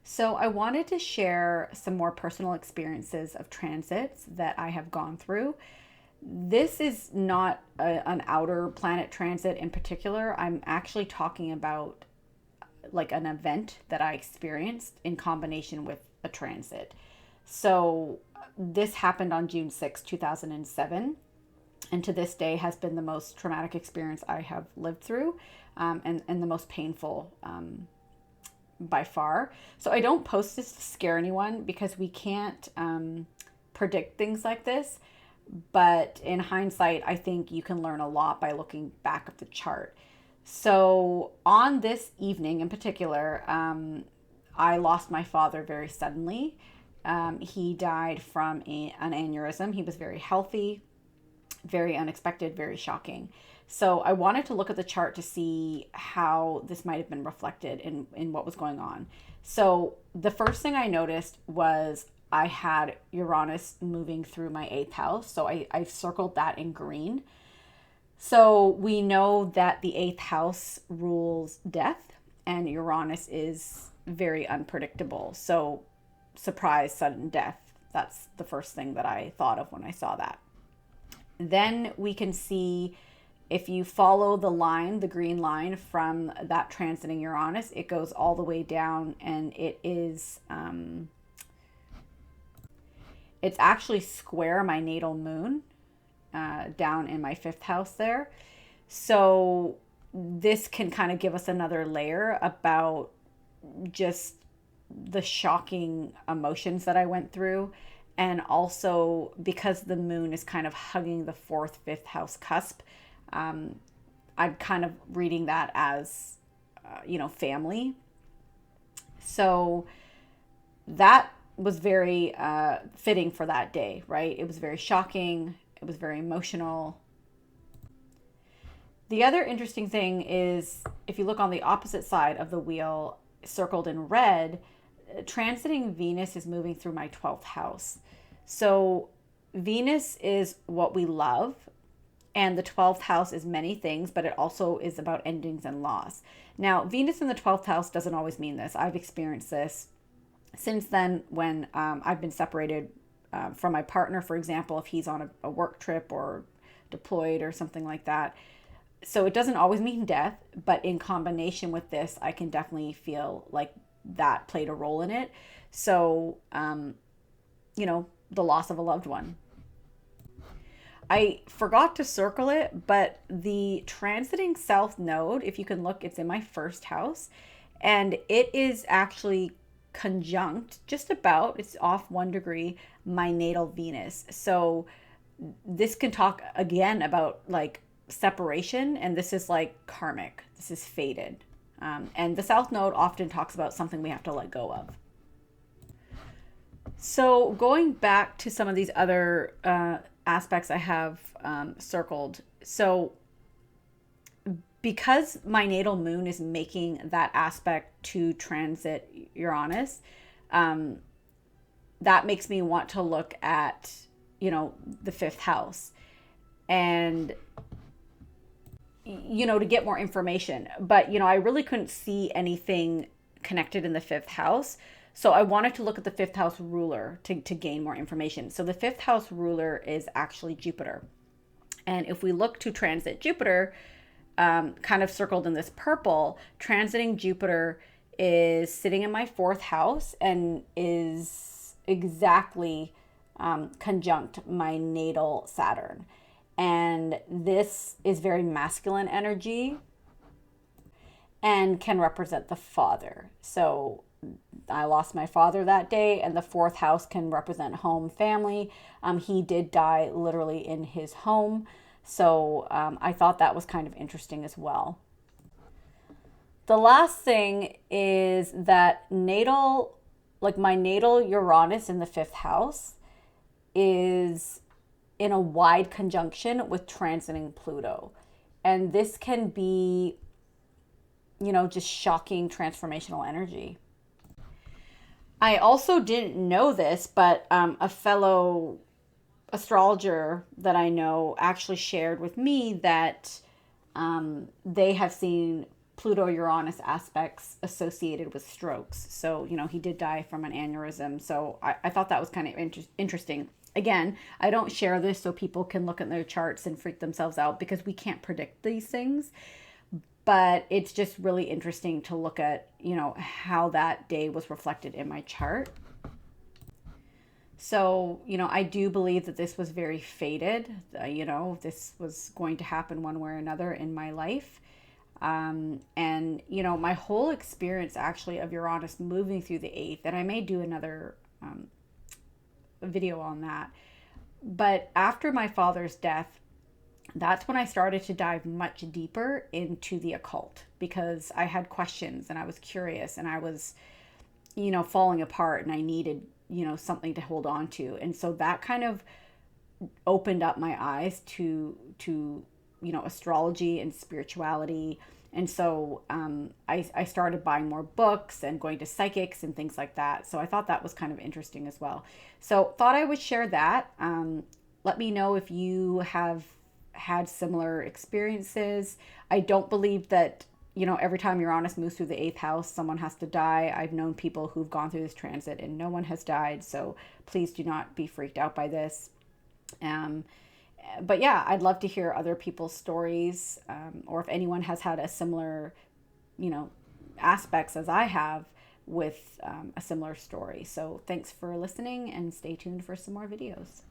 So, I wanted to share some more personal experiences of transits that I have gone through. This is not an outer planet transit in particular. I'm actually talking about like an event that I experienced in combination with a transit. So, this happened on June 6, 2007, and to this day has been the most traumatic experience I have lived through, and the most painful by far. So I don't post this to scare anyone because we can't predict things like this. But in hindsight, I think you can learn a lot by looking back at the chart. So on this evening in particular, I lost my father very suddenly. He died from an aneurysm. He was very healthy, very unexpected, very shocking. So I wanted to look at the chart to see how this might have been reflected in what was going on. So the first thing I noticed was I had Uranus moving through my eighth house. So I circled that in green. So we know that the eighth house rules death, and Uranus is very unpredictable. So surprise, sudden death. That's the first thing that I thought of when I saw that. Then we can see, if you follow the line, the green line from that transiting Uranus, it goes all the way down, and it's actually square my natal moon, down in my fifth house there. So this can kind of give us another layer about just the shocking emotions that I went through. And also because the moon is kind of hugging the fourth, fifth house cusp, I'm kind of reading that as, family. So that was very fitting for that day, right? It was very shocking. It was very emotional. The other interesting thing is, if you look on the opposite side of the wheel, circled in red, transiting Venus is moving through my 12th house. So Venus is what we love, and the 12th house is many things, but it also is about endings and loss. Now, Venus in the 12th house doesn't always mean this. I've experienced this since then when I've been separated from my partner, for example, if he's on a work trip or deployed or something like that. So it doesn't always mean death, but in combination with this, I can definitely feel like that played a role in it. So, the loss of a loved one. I forgot to circle it, but the transiting south node, if you can look, it's in my first house, and it is actually conjunct, just about, it's off 1 degree, my natal Venus. So this can talk again about like separation, and this is like karmic, this is fated. And the south node often talks about something we have to let go of. So going back to some of these other aspects I have circled. So because my natal moon is making that aspect to transit Uranus, that makes me want to look at, the fifth house, and, to get more information. But, I really couldn't see anything connected in the fifth house. So I wanted to look at the fifth house ruler to gain more information. So the fifth house ruler is actually Jupiter. And if we look to transit Jupiter, kind of circled in this purple, transiting Jupiter is sitting in my fourth house and is exactly conjunct my natal Saturn. And this is very masculine energy and can represent the father. So I lost my father that day, and the fourth house can represent home, family. He did die literally in his home. So I thought that was kind of interesting as well. The last thing is that my natal Uranus in the fifth house is in a wide conjunction with transiting Pluto. And this can be, just shocking transformational energy. I also didn't know this, but a fellow astrologer that I know actually shared with me that they have seen Pluto Uranus aspects associated with strokes. So, he did die from an aneurysm. So I thought that was kind of interesting. Again, I don't share this so people can look at their charts and freak themselves out, because we can't predict these things. But it's just really interesting to look at, how that day was reflected in my chart. So, I do believe that this was very fated. This was going to happen one way or another in my life. And, my whole experience actually of Uranus moving through the eighth, and I may do another video on that. But after my father's death, that's when I started to dive much deeper into the occult, because I had questions and I was curious and I was, falling apart, and I needed, something to hold on to. And so that kind of opened up my eyes to astrology and spirituality. And so I started buying more books and going to psychics and things like that. So I thought that was kind of interesting as well. So thought I would share that. Let me know if you have had similar experiences. I don't believe that, every time Uranus moves through the eighth house, someone has to die. I've known people who've gone through this transit and no one has died. So please do not be freaked out by this. But yeah, I'd love to hear other people's stories, or if anyone has had a similar, aspects as I have with a similar story. So thanks for listening, and stay tuned for some more videos.